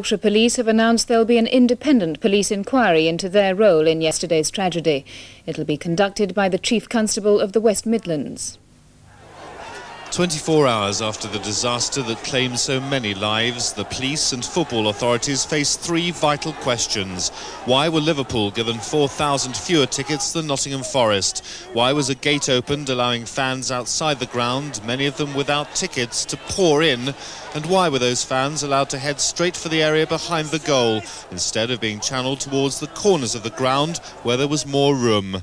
Yorkshire Police have announced there'll be an independent police inquiry into their role in yesterday's tragedy. It'll be conducted by the Chief Constable of the West Midlands. 24 hours after the disaster that claimed so many lives, the police and football authorities face three vital questions. Why were Liverpool given 4,000 fewer tickets than Nottingham Forest? Why was a gate opened allowing fans outside the ground, many of them without tickets, to pour in? And why were those fans allowed to head straight for the area behind the goal, instead of being channelled towards the corners of the ground where there was more room?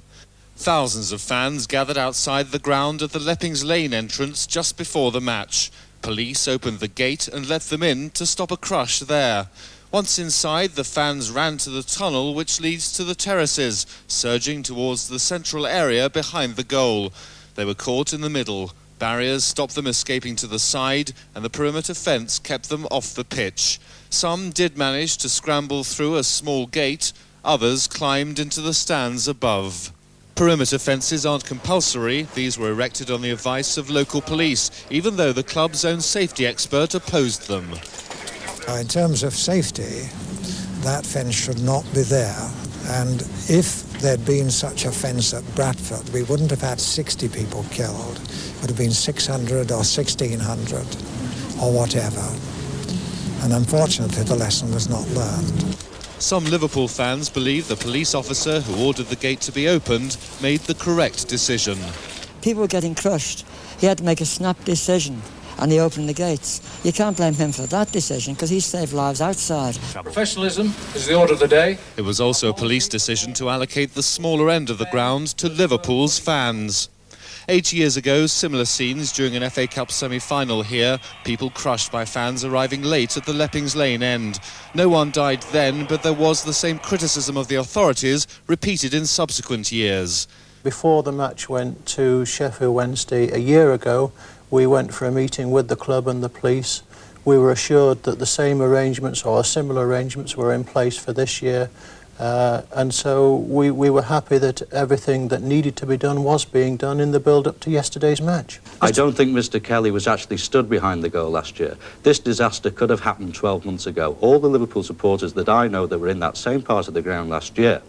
Thousands of fans gathered outside the ground at the Leppings Lane entrance just before the match. Police opened the gate and let them in to stop a crush there. Once inside, the fans ran to the tunnel which leads to the terraces, surging towards the central area behind the goal. They were caught in the middle. Barriers stopped them escaping to the side, and the perimeter fence kept them off the pitch. Some did manage to scramble through a small gate. Others climbed into the stands above. Perimeter fences aren't compulsory. These were erected on the advice of local police, even though the club's own safety expert opposed them. In terms of safety, that fence should not be there. And if there'd been such a fence at Bradford, we wouldn't have had 60 people killed. It would have been 600 or 1,600 or whatever. And unfortunately, the lesson was not learned. Some Liverpool fans believe the police officer who ordered the gate to be opened made the correct decision. People were getting crushed. He had to make a snap decision, and he opened the gates. You can't blame him for that decision, because he saved lives outside. Professionalism is the order of the day. It was also a police decision to allocate the smaller end of the ground to Liverpool's fans. 8 years ago, similar scenes during an FA Cup semi-final here, people crushed by fans arriving late at the Leppings Lane end. No one died then, but there was the same criticism of the authorities repeated in subsequent years. Before the match went to Sheffield Wednesday a year ago, we went for a meeting with the club and the police. We were assured that the same arrangements or similar arrangements were in place for this year. And so we were happy that everything that needed to be done was being done in the build-up to yesterday's match. I don't think Mr. Kelly was actually stood behind the goal last year. This disaster could have happened 12 months ago. All the Liverpool supporters that I know that were in that same part of the ground last year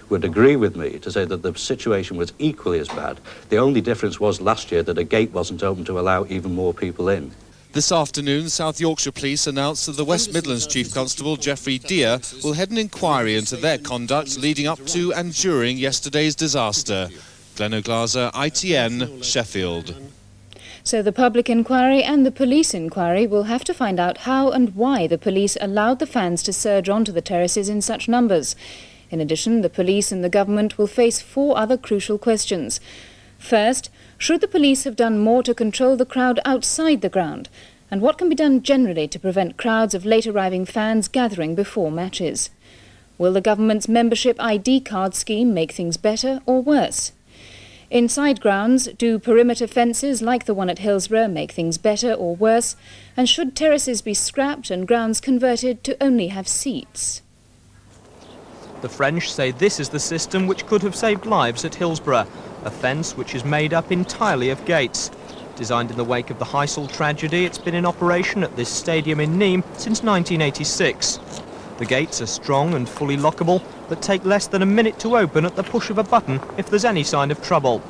would agree with me to say that the situation was equally as bad. The only difference was last year that a gate wasn't open to allow even more people in. This afternoon, South Yorkshire Police announced that the West Midlands Chief Constable, Geoffrey Deere, will head an inquiry into their conduct leading up to and during yesterday's disaster. Glenn O'Glaser, ITN, Sheffield. So the public inquiry and the police inquiry will have to find out how and why the police allowed the fans to surge onto the terraces in such numbers. In addition, the police and the government will face 4 other crucial questions. First, should the police have done more to control the crowd outside the ground? And what can be done generally to prevent crowds of late-arriving fans gathering before matches? Will the government's membership ID card scheme make things better or worse? Inside grounds, do perimeter fences like the one at Hillsborough make things better or worse? And should terraces be scrapped and grounds converted to only have seats? The French say this is the system which could have saved lives at Hillsborough, a fence which is made up entirely of gates. Designed in the wake of the Heysel tragedy, it's been in operation at this stadium in Nîmes since 1986. The gates are strong and fully lockable, but take less than a minute to open at the push of a button if there's any sign of trouble.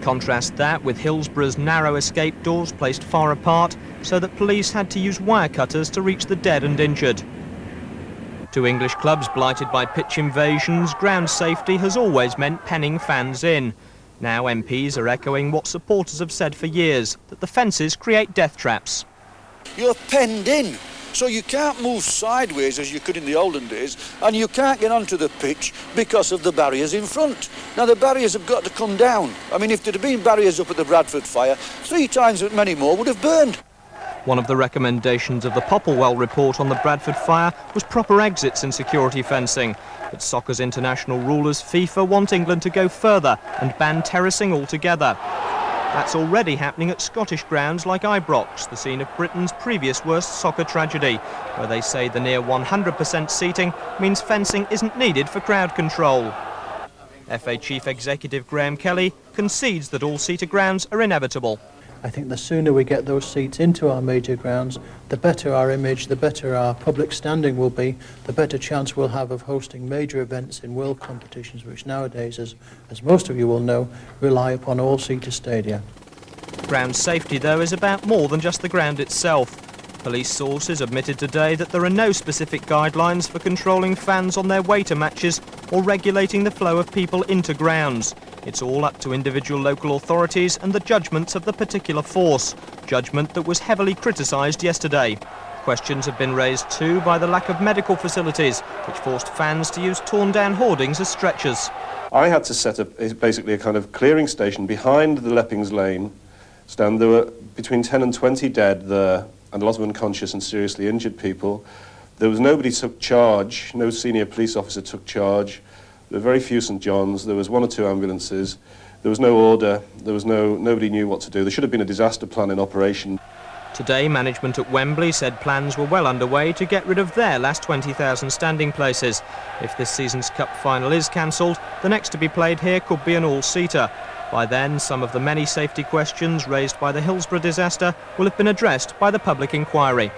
Contrast that with Hillsborough's narrow escape doors placed far apart, so that police had to use wire cutters to reach the dead and injured. To English clubs blighted by pitch invasions, ground safety has always meant penning fans in. Now MPs are echoing what supporters have said for years, that the fences create death traps. You're penned in, so you can't move sideways as you could in the olden days, and you can't get onto the pitch because of the barriers in front. Now the barriers have got to come down. I mean, if there had been barriers up at the Bradford fire, 3 times as many more would have burned. One of the recommendations of the Popplewell report on the Bradford fire was proper exits in security fencing. But soccer's international rulers, FIFA, want England to go further and ban terracing altogether. That's already happening at Scottish grounds like Ibrox, the scene of Britain's previous worst soccer tragedy, where they say the near 100% seating means fencing isn't needed for crowd control. FA Chief Executive Graham Kelly concedes that all-seater grounds are inevitable. I think the sooner we get those seats into our major grounds, the better our image, the better our public standing will be, the better chance we'll have of hosting major events in world competitions, which nowadays, as most of you will know, rely upon all-seater stadia. Ground safety, though, is about more than just the ground itself. Police sources admitted today that there are no specific guidelines for controlling fans on their way to matches or regulating the flow of people into grounds. It's all up to individual local authorities and the judgments of the particular force, judgment that was heavily criticised yesterday. Questions have been raised too by the lack of medical facilities, which forced fans to use torn-down hoardings as stretchers. I had to set up basically a kind of clearing station behind the Leppings Lane stand. There were between 10 and 20 dead there, and a lot of unconscious and seriously injured people. There was nobody took charge, no senior police officer took charge. There were very few St John's, there was 1 or 2 ambulances, there was no order, nobody knew what to do. There should have been a disaster plan in operation. Today, management at Wembley said plans were well underway to get rid of their last 20,000 standing places. If this season's cup final is cancelled, the next to be played here could be an all-seater. By then, some of the many safety questions raised by the Hillsborough disaster will have been addressed by the public inquiry.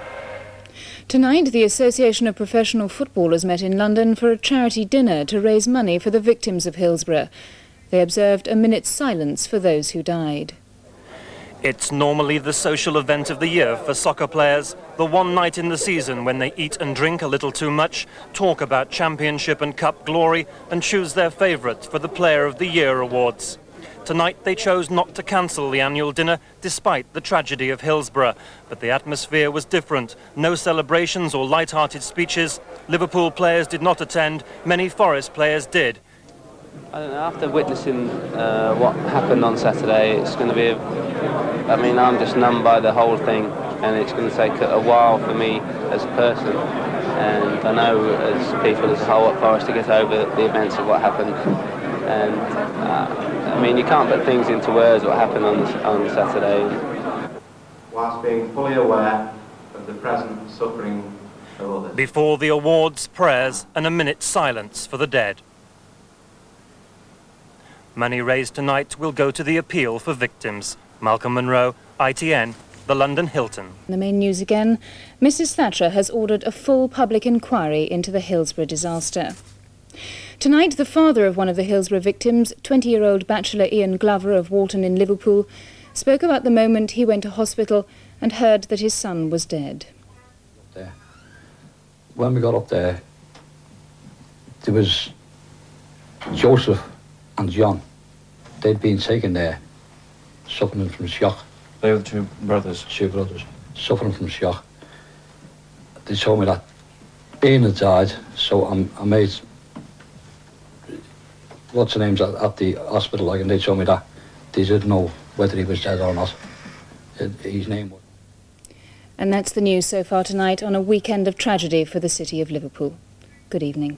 Tonight, the Association of Professional Footballers met in London for a charity dinner to raise money for the victims of Hillsborough. They observed a minute's silence for those who died. It's normally the social event of the year for soccer players, the one night in the season when they eat and drink a little too much, talk about championship and cup glory, and choose their favourite for the Player of the Year awards. Tonight they chose not to cancel the annual dinner despite the tragedy of Hillsborough, but the atmosphere was different. No celebrations or light-hearted speeches. Liverpool players did not attend, many Forest players did. I don't know, after witnessing what happened on Saturday, it's going to be I mean, I'm just numb by the whole thing, and it's going to take a while for me as a person, and I know as people as a whole at Forest to get over the events of what happened. And I mean, you can't put things into words what happened on Saturday. Whilst being fully aware of the present suffering of others. Before the awards, prayers and a minute's silence for the dead. Money raised tonight will go to the appeal for victims. Malcolm Munro, ITN, the London Hilton. The main news again. Mrs Thatcher has ordered a full public inquiry into the Hillsborough disaster. Tonight, the father of one of the Hillsborough victims, 20-year-old bachelor Ian Glover of Walton in Liverpool, spoke about the moment he went to hospital and heard that his son was dead. When we got up there, there was Joseph and John. They'd been taken there, suffering from shock. They were the two brothers? Two brothers, suffering from shock. They told me that Ian had died, so I made lots of names at the hospital, and they told me that they didn't know whether he was dead or not. His name was. And that's the news so far tonight on a weekend of tragedy for the city of Liverpool. Good evening.